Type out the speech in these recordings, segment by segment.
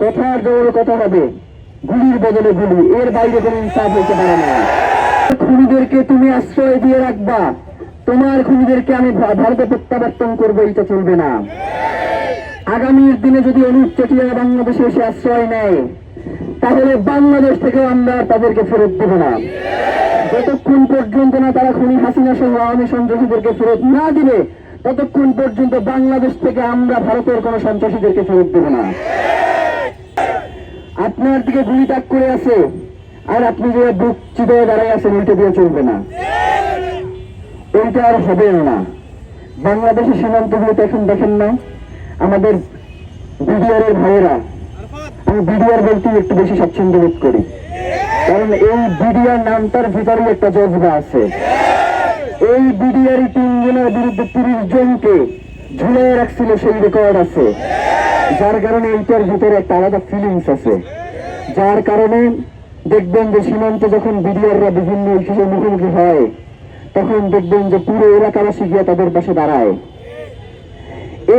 কথার জোরে কথা হবে, গুলির বদলে গুলি, এর বাইরে কোনো ইনসাফ হতে পারে না। খুনিদেরকে তুমি আশ্রয় দিয়ে রাখবা, তোমার খুনিদেরকে আমি ভারতে প্রত্যাবর্তন করবো, এটা চলবে না। আগামীর দিনে যদি অনুপ চেটিয়া বাংলাদেশে এসে আশ্রয় নেয়, তাহলে বাংলাদেশ থেকে আমরা তাদেরকে ফেরত দেব না। যতক্ষণ পর্যন্ত না তারা খুনি হাসিনা সহ আওয়ামী সন্ত্রাসীদেরকে ফেরত না দিবে, ততক্ষণ পর্যন্ত বাংলাদেশ থেকে আমরা ভারতের কোন সন্ত্রাসীদেরকে ফেরত দেব না। আপনার দিকে গুলি তাক করে আছে, আর আপনি যে বুক চিপে দাঁড়ায় আছেন, ওইটা দিয়ে চলবে না, ওইটা আর হবে না। বাংলাদেশের সীমান্তগুলোতে এখন দেখেন না আমাদের বিডিআর এর ভাইয়েরা, আমি বিডিআর বলতে একটু বেশি স্বাচ্ছন্দ্য বোধ করি, কারণ এই বিডিআর নামটার ভিতরে একটা জজবা আছে। এই বিডিআর 3 জনের বিরুদ্ধে 30 জনকে ঝুলিয়ে রাখছিল, সেই রেকর্ড আছে, যার কারণে এইটার ভিতরে একটা আলাদা ফিলিংস আছে। যার কারণে দেখবেন যে সীমান্তে যখন বিডিআররা বিভিন্ন ইস্যুর মুখোমুখি হয়, তখন দেখবেন যে পুরো এলাকাবাসী গিয়ে তাদের পাশে দাঁড়ায়।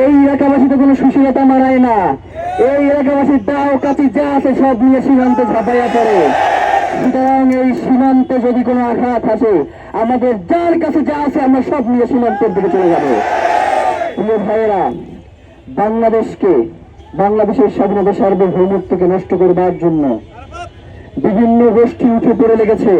এই এলাকাবাসীতে কোনো সুশীলতা মানায় না, এই এলাকাবাসীর দাও কাছি যা আছে সব নিয়ে সীমান্তে ঝাঁপাইয়া পড়ে। সুতরাং এই সীমান্তে যদি কোনো আঘাত আসে, আমাদের যার কাছে যা আছে আমরা সব নিয়ে সীমান্তের দিকে চলে যাবো। প্রিয় ভাইয়েরা, বাংলাদেশের স্বাধীনতা সার্বভৌমত্বকে নষ্ট করবার জন্য বিভিন্ন গোষ্ঠী উঠে পড়ে লেগেছে।